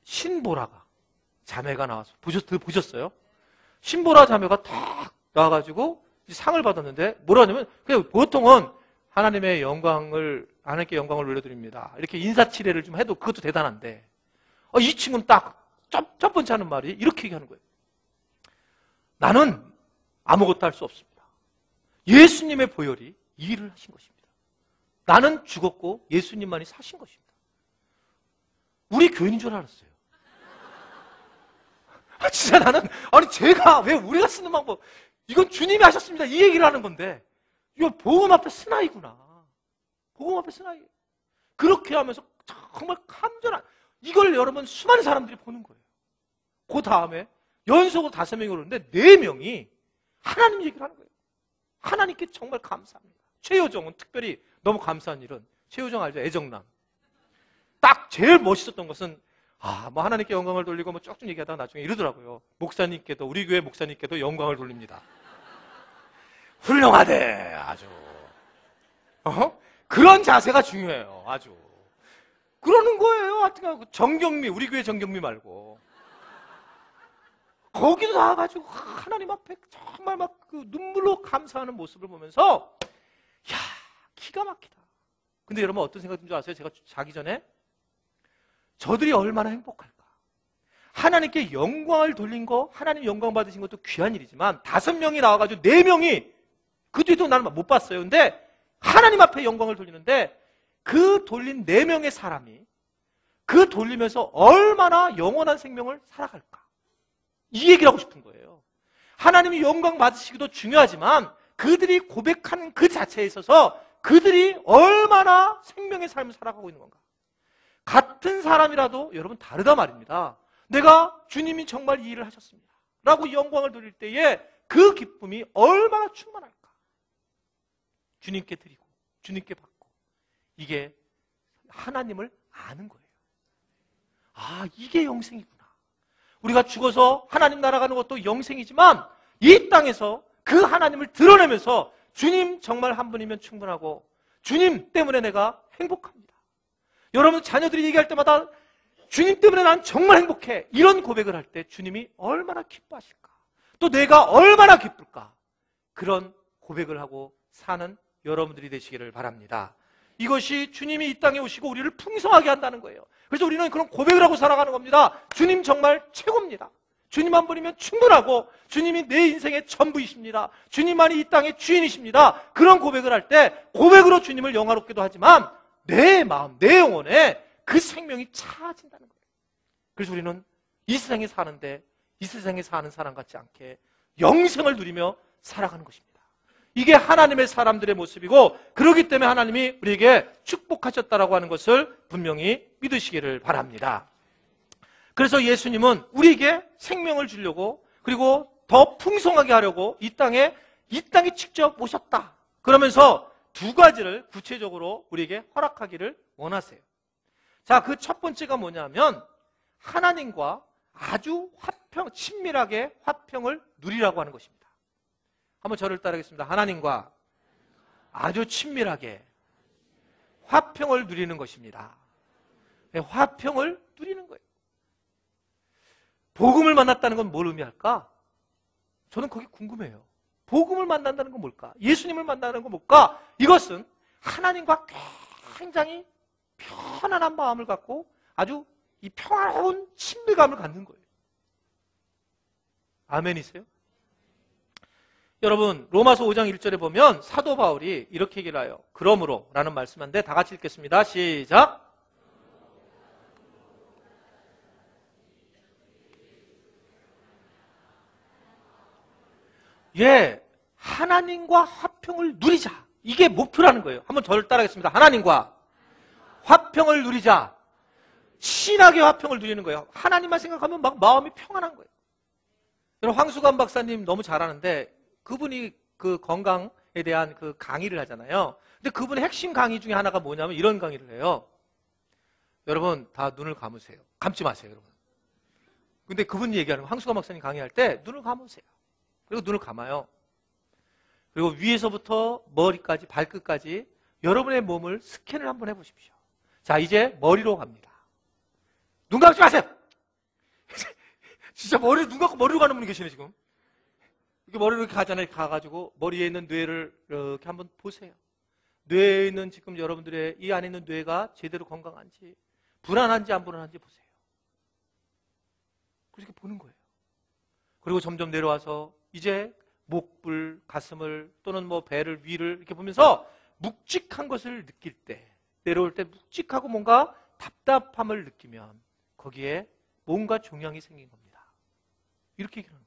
신보라가 자매가 나와서 보셨어요? 신보라 자매가 딱 나와가지고 상을 받았는데 뭐라 하냐면 그냥 보통은 하나님께 영광을 올려드립니다. 이렇게 인사치레를 좀 해도 그것도 대단한데 이 친구는 딱 첫 번째 하는 말이 이렇게 얘기하는 거예요. 나는 아무것도 할 수 없습니다. 예수님의 보혈이 이 일을 하신 것입니다. 나는 죽었고 예수님만이 사신 것입니다. 우리 교인인 줄 알았어요. 진짜 나는 제가 왜 우리가 쓰는 방법 이건 주님이 하셨습니다. 이 얘기를 하는 건데 이건 복음 앞에 스나이구나. 복음 앞에 스나이. 그렇게 하면서 정말 간절한 이걸 여러분 수많은 사람들이 보는 거예요. 그 다음에 연속으로 5명이 오는데 4명이 하나님 얘기를 하는 거예요. 하나님께 정말 감사합니다. 최효정은 특별히 너무 감사한 일은 최효정 알죠? 애정남. 딱 제일 멋있었던 것은 뭐 하나님께 영광을 돌리고 뭐 쭉쭉 얘기하다가 나중에 이러더라고요. 목사님께도 우리 교회 목사님께도 영광을 돌립니다. 훌륭하대 아주. 그런 자세가 중요해요. 아주. 그러는 거예요. 하여튼 정경미 우리 교회 정경미 말고 거기도 나와가지고 하나님 앞에 정말 막 그 눈물로 감사하는 모습을 보면서 야 기가 막히다. 근데 여러분 어떤 생각 든 줄 아세요? 제가 자기 전에 저들이 얼마나 행복할까. 하나님께 영광을 돌린 거 하나님 영광 받으신 것도 귀한 일이지만 5명이 나와가지고 4명이 그 뒤에도 나는 못 봤어요. 근데 하나님 앞에 영광을 돌리는데 그 돌린 4명의 사람이 그 돌리면서 얼마나 영원한 생명을 살아갈까. 이 얘기를 하고 싶은 거예요. 하나님이 영광 받으시기도 중요하지만 그들이 고백하는 그 자체에 있어서 그들이 얼마나 생명의 삶을 살아가고 있는 건가. 같은 사람이라도 여러분 다르다 말입니다. 내가 주님이 정말 이 일을 하셨습니다 라고 영광을 돌릴 때에 그 기쁨이 얼마나 충만할까. 주님께 드리고 주님께 받고 이게 하나님을 아는 거예요. 이게 영생이구나. 우리가 죽어서 하나님 나라 가는 것도 영생이지만 이 땅에서 그 하나님을 드러내면서 주님 정말 한 분이면 충분하고 주님 때문에 내가 행복합니다. 여러분 자녀들이 얘기할 때마다 주님 때문에 난 정말 행복해. 이런 고백을 할 때 주님이 얼마나 기뻐하실까. 또 내가 얼마나 기쁠까. 그런 고백을 하고 사는 여러분들이 되시기를 바랍니다. 이것이 주님이 이 땅에 오시고 우리를 풍성하게 한다는 거예요. 그래서 우리는 그런 고백을 하고 살아가는 겁니다. 주님 정말 최고입니다. 주님 한 분이면 충분하고 주님이 내 인생의 전부이십니다. 주님만이 이 땅의 주인이십니다. 그런 고백을 할 때 고백으로 주님을 영화롭기도 하지만 내 마음, 내 영혼에 그 생명이 차진다는 거예요. 그래서 우리는 이 세상에 사는데 이 세상에 사는 사람 같지 않게 영생을 누리며 살아가는 것입니다. 이게 하나님의 사람들의 모습이고 그렇기 때문에 하나님이 우리에게 축복하셨다라고 하는 것을 분명히 믿으시기를 바랍니다. 그래서 예수님은 우리에게 생명을 주려고 그리고 더 풍성하게 하려고 이 땅에 직접 오셨다. 그러면서 2가지를 구체적으로 우리에게 허락하기를 원하세요. 자, 그 첫 번째가 뭐냐면 하나님과 아주 친밀하게 화평을 누리라고 하는 것입니다. 한번 저를 따르겠습니다. 하나님과 아주 친밀하게 화평을 누리는 것입니다. 화평을 누리는 거예요. 복음을 만났다는 건 뭘 의미할까? 저는 거기 궁금해요. 복음을 만난다는 건 뭘까? 예수님을 만나는 건 뭘까? 이것은 하나님과 굉장히 편안한 마음을 갖고 아주 이 평화로운 친밀감을 갖는 거예요. 아멘이세요? 여러분 로마서 5장 1절에 보면 사도 바울이 이렇게 얘기를 해요. 그러므로 라는 말씀인데 다 같이 읽겠습니다. 시작. 하나님과 화평을 누리자. 이게 목표라는 거예요. 한번 저를 따라하겠습니다. 하나님과 화평을 누리자. 신하게 화평을 누리는 거예요. 하나님만 생각하면 막 마음이 평안한 거예요. 여러분 황수관 박사님 너무 잘하는데 그분이 그 건강에 대한 그 강의를 하잖아요. 근데 그분의 핵심 강의 중에 하나가 뭐냐면 이런 강의를 해요. 여러분 다 눈을 감으세요. 감지 마세요, 여러분. 근데 그분이 얘기하는 거, 황수관 박사님 강의할 때 눈을 감으세요. 그리고 눈을 감아요. 그리고 위에서부터 머리까지 발끝까지 여러분의 몸을 스캔을 한번 해보십시오. 자, 이제 머리로 갑니다. 눈 감지 마세요. 진짜 눈 감고 머리로 가는 분이 계시네 지금. 이렇게 머리를 이렇게 가잖아요. 이렇게 가가지고 머리에 있는 뇌를 이렇게 한번 보세요. 뇌에 있는 지금 여러분들의 이 안에 있는 뇌가 제대로 건강한지, 불안한지 안 불안한지 보세요. 그렇게 보는 거예요. 그리고 점점 내려와서 이제 목불, 가슴을 또는 뭐 배를, 위를 이렇게 보면서 묵직한 것을 느낄 때, 내려올 때 묵직하고 뭔가 답답함을 느끼면 거기에 뭔가 종양이 생긴 겁니다. 이렇게 얘기하는 거예요.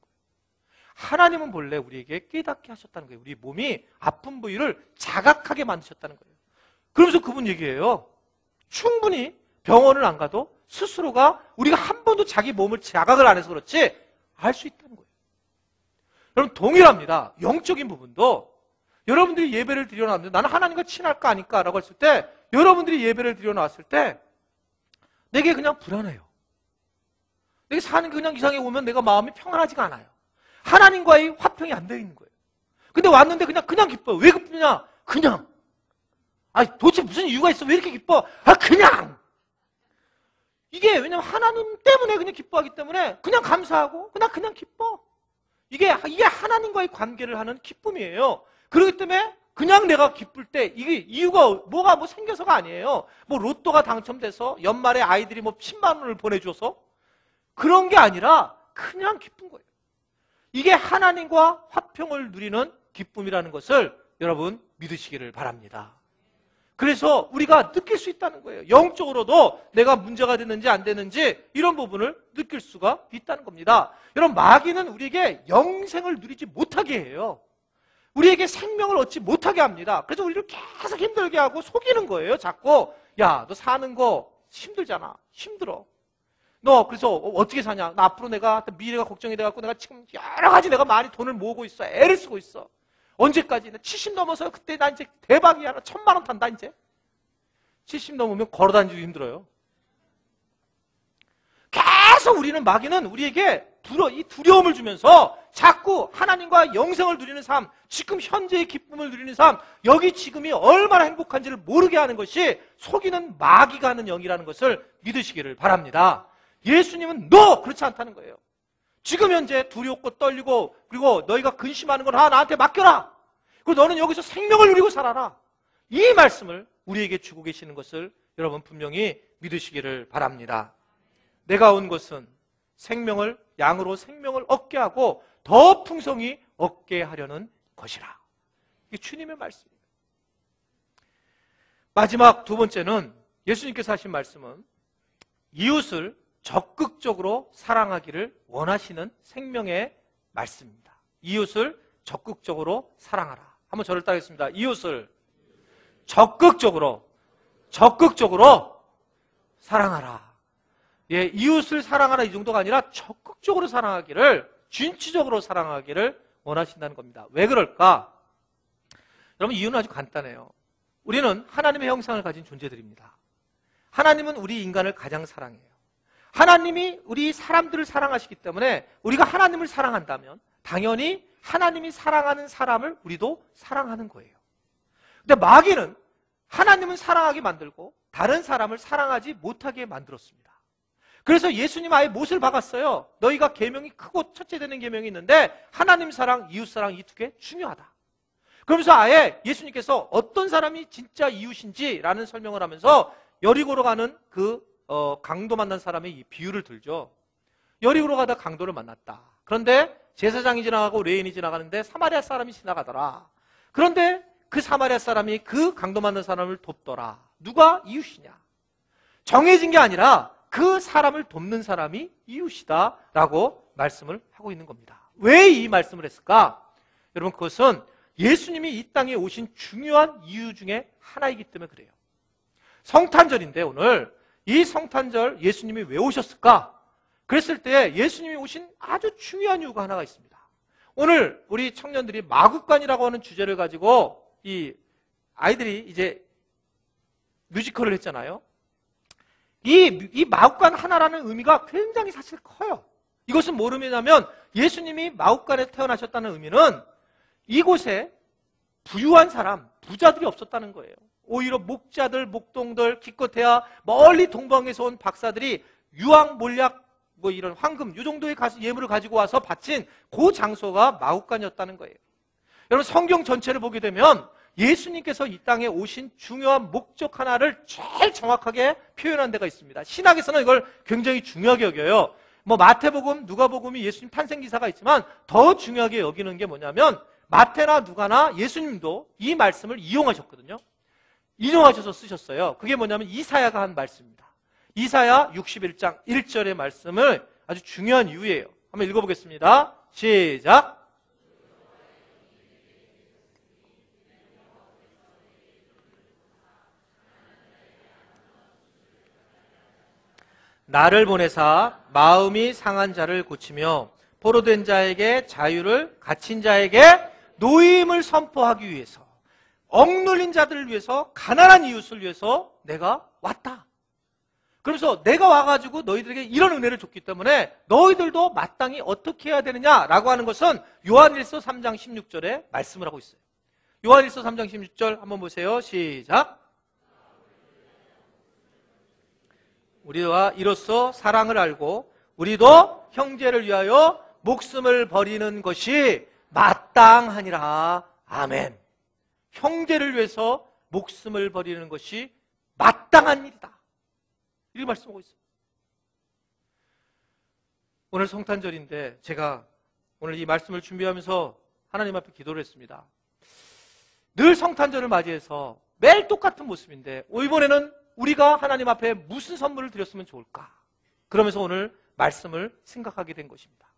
하나님은 본래 우리에게 깨닫게 하셨다는 거예요. 우리 몸이 아픈 부위를 자각하게 만드셨다는 거예요. 그러면서 그분 얘기해요. 충분히 병원을 안 가도 스스로가 우리가 한 번도 자기 몸을 자각을 안 해서 그렇지 알 수 있다는 거예요. 여러분 동일합니다. 영적인 부분도 여러분들이 예배를 드려 나왔는데 나는 하나님과 친할까 아닐까 라고 했을 때 여러분들이 예배를 드려 나왔을 때 내게 그냥 불안해요. 내게 사는 게 그냥 이상해 오면 내가 마음이 평안하지가 않아요. 하나님과의 화평이 안 되어 있는 거예요. 근데 왔는데 그냥 기뻐요. 왜 기쁘냐? 그냥. 아니 도대체 무슨 이유가 있어? 왜 이렇게 기뻐? 그냥. 이게 왜냐면 하나님 때문에 그냥 기뻐하기 때문에 그냥 감사하고 그냥 기뻐. 이게 하나님과의 관계를 하는 기쁨이에요. 그렇기 때문에 그냥 내가 기쁠 때 이게 이유가 뭐가 생겨서가 아니에요. 뭐 로또가 당첨돼서 연말에 아이들이 뭐 10만 원을 보내줘서 그런 게 아니라 그냥 기쁜 거예요. 이게 하나님과 화평을 누리는 기쁨이라는 것을 여러분 믿으시기를 바랍니다. 그래서 우리가 느낄 수 있다는 거예요. 영적으로도 내가 문제가 됐는지 안 됐는지 이런 부분을 느낄 수가 있다는 겁니다. 여러분 마귀는 우리에게 영생을 누리지 못하게 해요. 우리에게 생명을 얻지 못하게 합니다. 그래서 우리를 계속 힘들게 하고 속이는 거예요. 자꾸 야, 너 사는 거 힘들잖아. 힘들어. 너 그래서 어떻게 사냐? 나 앞으로 내가 미래가 걱정이 돼갖고 내가 지금 여러 가지 내가 많이 돈을 모으고 있어. 애를 쓰고 있어. 언제까지? 70 넘어서 그때 나 이제 대박이야. 나 1000만 원 탄다 이제. 70 넘으면 걸어다니기도 힘들어요. 계속 우리는 마귀는 우리에게 이 두려움을 주면서 자꾸 하나님과 영생을 누리는 삶, 지금 현재의 기쁨을 누리는 삶, 여기 지금이 얼마나 행복한지를 모르게 하는 것이 속이는 마귀가 하는 영이라는 것을 믿으시기를 바랍니다. 예수님은 그렇지 않다는 거예요. 지금 현재 두렵고 떨리고 그리고 너희가 근심하는 걸 나한테 맡겨라. 그리고 너는 여기서 생명을 누리고 살아라. 이 말씀을 우리에게 주고 계시는 것을 여러분 분명히 믿으시기를 바랍니다. 내가 온 것은 양으로 생명을 얻게 하고 더 풍성히 얻게 하려는 것이라. 이게 주님의 말씀입니다. 마지막 두 번째는 예수님께서 하신 말씀은 이웃을 적극적으로 사랑하기를 원하시는 생명의 말씀입니다. 이웃을 적극적으로 사랑하라. 한번 저를 따르겠습니다. 이웃을 적극적으로 사랑하라. 예, 이웃을 사랑하라 이 정도가 아니라 적극적으로 사랑하기를, 진취적으로 사랑하기를 원하신다는 겁니다. 왜 그럴까? 여러분 이유는 아주 간단해요. 우리는 하나님의 형상을 가진 존재들입니다. 하나님은 우리 인간을 가장 사랑해요. 하나님이 우리 사람들을 사랑하시기 때문에 우리가 하나님을 사랑한다면 당연히 하나님이 사랑하는 사람을 우리도 사랑하는 거예요. 근데 마귀는 하나님은 사랑하게 만들고 다른 사람을 사랑하지 못하게 만들었습니다. 그래서 예수님 아예 못을 박았어요. 너희가 계명이 크고 첫째 되는 계명이 있는데 하나님 사랑, 이웃 사랑 이 두 개 중요하다. 그러면서 아예 예수님께서 어떤 사람이 진짜 이웃인지라는 설명을 하면서 여리고로 가는 강도 만난 사람의 이 비유를 들죠. 여리고로 가다 강도를 만났다. 그런데 제사장이 지나가고 레인이 지나가는데 사마리아 사람이 지나가더라. 그런데 그 사마리아 사람이 그 강도 만난 사람을 돕더라. 누가 이웃이냐? 정해진 게 아니라 그 사람을 돕는 사람이 이웃이다 라고 말씀을 하고 있는 겁니다. 왜 이 말씀을 했을까? 여러분 그것은 예수님이 이 땅에 오신 중요한 이유 중에 하나이기 때문에 그래요. 성탄절인데 오늘 이 성탄절 예수님이 왜 오셨을까? 그랬을 때 예수님이 오신 아주 중요한 이유가 하나가 있습니다. 오늘 우리 청년들이 마국간이라고 하는 주제를 가지고 이 아이들이 이제 뮤지컬을 했잖아요. 이 마국간 하나라는 의미가 굉장히 사실 커요. 이것은 뭐 의미냐면 예수님이 마국간에 태어나셨다는 의미는 이곳에 부유한 사람, 부자들이 없었다는 거예요. 오히려 목자들, 목동들, 기껏해야 멀리 동방에서 온 박사들이 유학, 몰약, 뭐 이런 황금 이 정도의 예물을 가지고 와서 바친 그 장소가 마구간이었다는 거예요. 여러분 성경 전체를 보게 되면 예수님께서 이 땅에 오신 중요한 목적 하나를 제일 정확하게 표현한 데가 있습니다. 신학에서는 이걸 굉장히 중요하게 여겨요. 뭐 마태복음, 누가복음이 예수님 탄생 기사가 있지만 더 중요하게 여기는 게 뭐냐면 마태나 누가나 예수님도 이 말씀을 이용하셨거든요. 인용하셔서 쓰셨어요. 그게 뭐냐면 이사야가 한 말씀입니다. 이사야 61장 1절의 말씀을 아주 중요한 이유예요. 한번 읽어보겠습니다. 시작. 나를 보내사 마음이 상한 자를 고치며 포로된 자에게 자유를, 갇힌 자에게 노임을 선포하기 위해서, 억눌린 자들을 위해서, 가난한 이웃을 위해서 내가 왔다. 그러면서 내가 와가지고 너희들에게 이런 은혜를 줬기 때문에 너희들도 마땅히 어떻게 해야 되느냐라고 하는 것은 요한일서 3장 16절에 말씀을 하고 있어요. 요한일서 3장 16절 한번 보세요. 시작. 우리와 이로써 사랑을 알고 우리도 형제를 위하여 목숨을 버리는 것이 마땅하니라. 아멘. 형제를 위해서 목숨을 버리는 것이 마땅한 일이다. 이렇게 말씀하고 있어요. 오늘 성탄절인데 제가 오늘 이 말씀을 준비하면서 하나님 앞에 기도를 했습니다. 늘 성탄절을 맞이해서 매일 똑같은 모습인데 이번에는 우리가 하나님 앞에 무슨 선물을 드렸으면 좋을까? 그러면서 오늘 말씀을 생각하게 된 것입니다.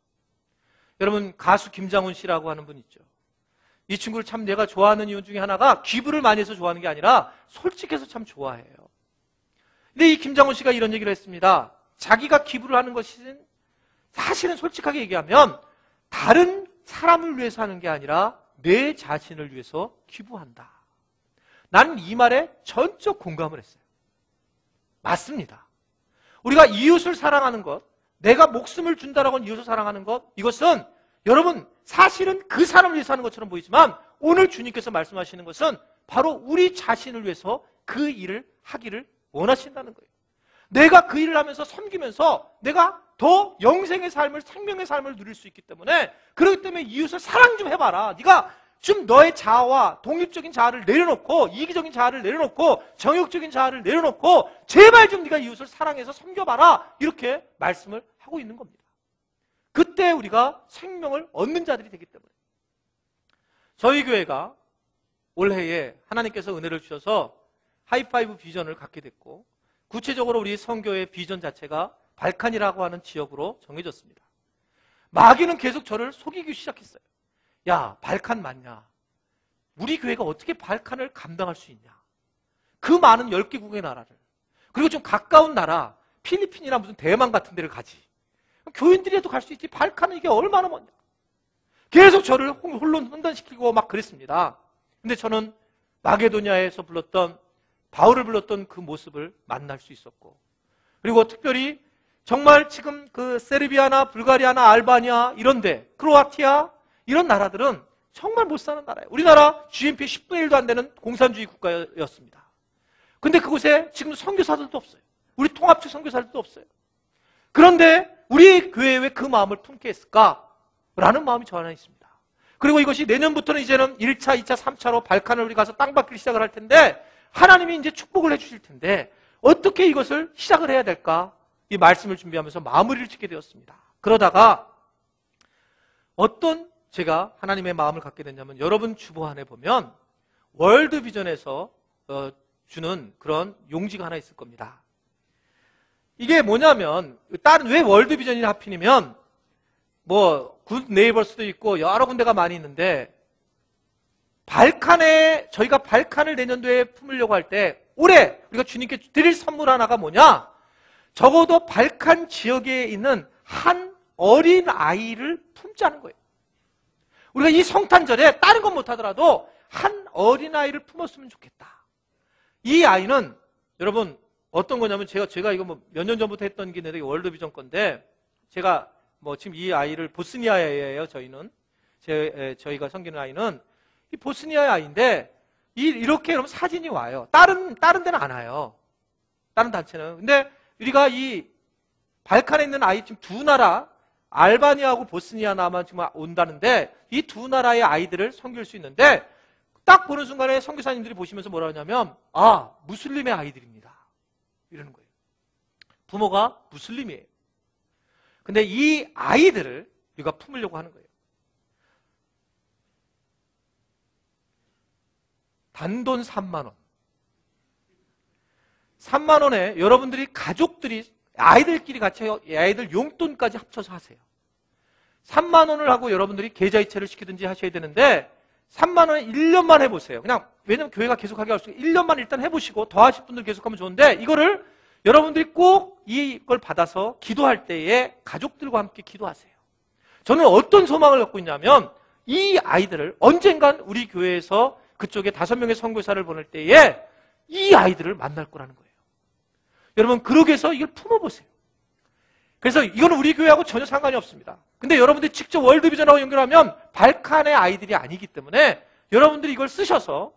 여러분 가수 김장훈 씨라고 하는 분 있죠. 이 친구를 참 내가 좋아하는 이유 중에 하나가 기부를 많이 해서 좋아하는 게 아니라 솔직해서 참 좋아해요. 근데 이 김장훈 씨가 이런 얘기를 했습니다. 자기가 기부를 하는 것은 사실은 솔직하게 얘기하면 다른 사람을 위해서 하는 게 아니라 내 자신을 위해서 기부한다. 나는 이 말에 전적 공감을 했어요. 맞습니다. 우리가 이웃을 사랑하는 것, 내가 목숨을 준다라고 하는 이웃을 사랑하는 것, 이것은 여러분 사실은 그 사람을 위해서 하는 것처럼 보이지만 오늘 주님께서 말씀하시는 것은 바로 우리 자신을 위해서 그 일을 하기를 원하신다는 거예요. 내가 그 일을 하면서 섬기면서 내가 더 영생의 삶을, 생명의 삶을 누릴 수 있기 때문에, 그렇기 때문에 이웃을 사랑 좀 해봐라. 네가 좀 너의 자아와 독립적인 자아를 내려놓고, 이기적인 자아를 내려놓고, 정욕적인 자아를 내려놓고 제발 좀 네가 이웃을 사랑해서 섬겨봐라. 이렇게 말씀을 하고 있는 겁니다. 그때 우리가 생명을 얻는 자들이 되기 때문에. 저희 교회가 올해에 하나님께서 은혜를 주셔서 하이파이브 비전을 갖게 됐고, 구체적으로 우리 선교의 비전 자체가 발칸이라고 하는 지역으로 정해졌습니다. 마귀는 계속 저를 속이기 시작했어요. 야, 발칸 맞냐? 우리 교회가 어떻게 발칸을 감당할 수 있냐? 그 많은 10개국의 나라를. 그리고 좀 가까운 나라, 필리핀이나 무슨 대만 같은 데를 가지. 교인들이라도 갈 수 있지. 발칸은 이게 얼마나 먼냐? 계속 저를 혼돈시키고 막 그랬습니다. 근데 저는 마게도냐에서 불렀던, 바울을 불렀던 그 모습을 만날 수 있었고, 그리고 특별히 정말 지금 그 세르비아나 불가리아나 알바니아 이런데, 크로아티아 이런 나라들은 정말 못 사는 나라예요. 우리나라 GNP 10분의 1도 안 되는 공산주의 국가였습니다. 근데 그곳에 지금 선교사들도 없어요. 우리 통합적 선교사들도 없어요. 그런데 우리 교회에 왜 그 마음을 품게 했을까? 라는 마음이 저 안에 있습니다. 그리고 이것이 내년부터는 이제는 1차, 2차, 3차로 발칸을 우리 가서 땅 받기를 시작을 할 텐데, 하나님이 이제 축복을 해주실 텐데 어떻게 이것을 시작을 해야 될까? 이 말씀을 준비하면서 마무리를 짓게 되었습니다. 그러다가 어떤 제가 하나님의 마음을 갖게 됐냐면, 여러분 주보 안에 보면 월드비전에서 주는 그런 용지가 하나 있을 겁니다. 이게 뭐냐면, 다른 왜 월드비전이 하필이면 뭐 굿 네이버스도 있고 여러 군데가 많이 있는데, 발칸에, 저희가 발칸을 내년도에 품으려고 할 때 올해 우리가 주님께 드릴 선물 하나가 뭐냐? 적어도 발칸 지역에 있는 한 어린 아이를 품자는 거예요. 우리가 이 성탄절에 다른 건 못하더라도 한 어린 아이를 품었으면 좋겠다. 이 아이는 여러분 어떤 거냐면, 제가 이거 뭐 몇 년 전부터 했던 게 있는데 월드비전 건데, 제가 뭐 지금 이 아이를 보스니아예요. 저희가 섬기는 아이는 이 보스니아의 아이인데, 이렇게 여러분 사진이 와요. 다른 데는 안 와요. 다른 단체는. 근데 우리가 이 발칸에 있는 아이 지금 두 나라, 알바니아하고 보스니아나만 지금 온다는데 이 두 나라의 아이들을 섬길 수 있는데 딱 보는 순간에 선교사님들이 보시면서 뭐라 하냐면 무슬림의 아이들입니다. 이러는 거예요. 부모가 무슬림이에요. 근데 이 아이들을 우리가 품으려고 하는 거예요. 단돈 3만 원. 3만 원에 여러분들이 가족들이 아이들끼리 같이 아이들 용돈까지 합쳐서 하세요. 3만 원을 하고 여러분들이 계좌이체를 시키든지 하셔야 되는데 3만 원에 1년만 해보세요. 그냥 왜냐면 교회가 계속하게 할 수 있으니까 1년만 일단 해보시고 더 하실 분들 계속하면 좋은데 이거를 여러분들이 꼭 이걸 받아서 기도할 때에 가족들과 함께 기도하세요. 저는 어떤 소망을 갖고 있냐면 이 아이들을 언젠간 우리 교회에서 그쪽에 5명의 선교사를 보낼 때에 이 아이들을 만날 거라는 거예요. 여러분 그러기 위해서 이걸 품어보세요. 그래서 이거는 우리 교회하고 전혀 상관이 없습니다. 근데 여러분들이 직접 월드비전하고 연결하면 발칸의 아이들이 아니기 때문에 여러분들이 이걸 쓰셔서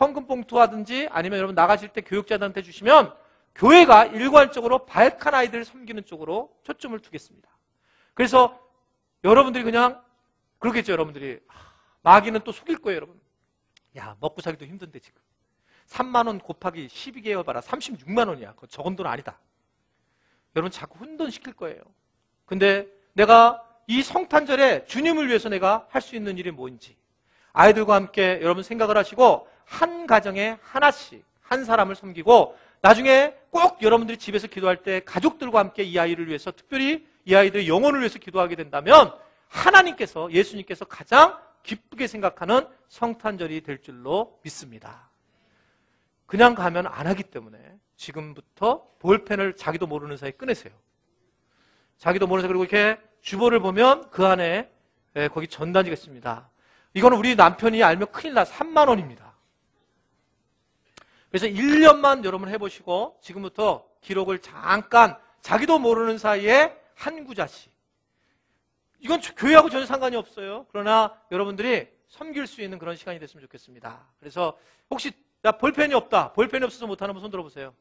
헌금 봉투하든지 아니면 여러분 나가실 때 교육자들한테 주시면 교회가 일괄적으로 발칸 아이들을 섬기는 쪽으로 초점을 두겠습니다. 그래서 여러분들이 그냥 그러겠죠. 여러분들이 마귀는 또 속일 거예요. 여러분 야 먹고 살기도 힘든데 지금 3만 원 곱하기 12개 해봐라 36만 원이야. 그거 적은 돈 아니다. 여러분 자꾸 혼돈시킬 거예요. 근데 내가 이 성탄절에 주님을 위해서 내가 할 수 있는 일이 뭔지 아이들과 함께 여러분 생각을 하시고 한 가정에 하나씩 한 사람을 섬기고 나중에 꼭 여러분들이 집에서 기도할 때 가족들과 함께 이 아이를 위해서 특별히 이 아이들의 영혼을 위해서 기도하게 된다면 하나님께서 예수님께서 가장 기쁘게 생각하는 성탄절이 될 줄로 믿습니다. 그냥 가면 안 하기 때문에 지금부터 볼펜을 자기도 모르는 사이에 꺼내세요. 자기도 모르는 사이에 그리고 이렇게 주보를 보면 그 안에 거기 전단지가 있습니다. 이거는 우리 남편이 알면 큰일 나 3만 원입니다. 그래서 1년만 여러분 해보시고 지금부터 기록을 잠깐 자기도 모르는 사이에 한 구자씩 이건 교회하고 전혀 상관이 없어요. 그러나 여러분들이 섬길 수 있는 그런 시간이 됐으면 좋겠습니다. 그래서 혹시 야 볼펜이 없다. 볼펜이 없어서 못하는 분 손 들어보세요.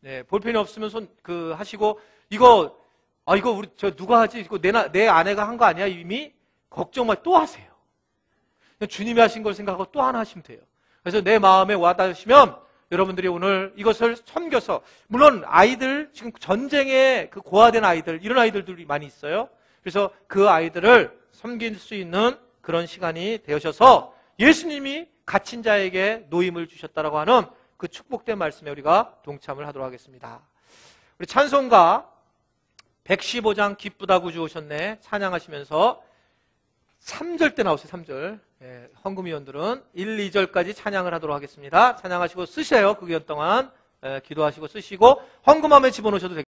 네, 볼펜이 없으면 손 하시고 이거 우리 누가 하지? 이거 내 아내가 한 거 아니야? 이미 걱정 마. 또 하세요. 주님이 하신 걸 생각하고 또 하나 하시면 돼요. 그래서 내 마음에 와닿으시면 여러분들이 오늘 이것을 섬겨서 물론 아이들 지금 전쟁에 그 고아된 아이들 이런 아이들이 많이 있어요. 그래서 그 아이들을 섬길 수 있는 그런 시간이 되셔서 예수님이 갇힌 자에게 노임을 주셨다라고 하는 그 축복된 말씀에 우리가 동참을 하도록 하겠습니다. 우리 찬송가 115장 기쁘다 구주 오셨네 찬양하시면서 3절 때 나오세요. 3절. 예, 헌금위원들은 1, 2절까지 찬양을 하도록 하겠습니다. 찬양하시고 쓰세요. 그 기간 동안 기도하시고 쓰시고 헌금함에 집어넣으셔도 되겠습니다.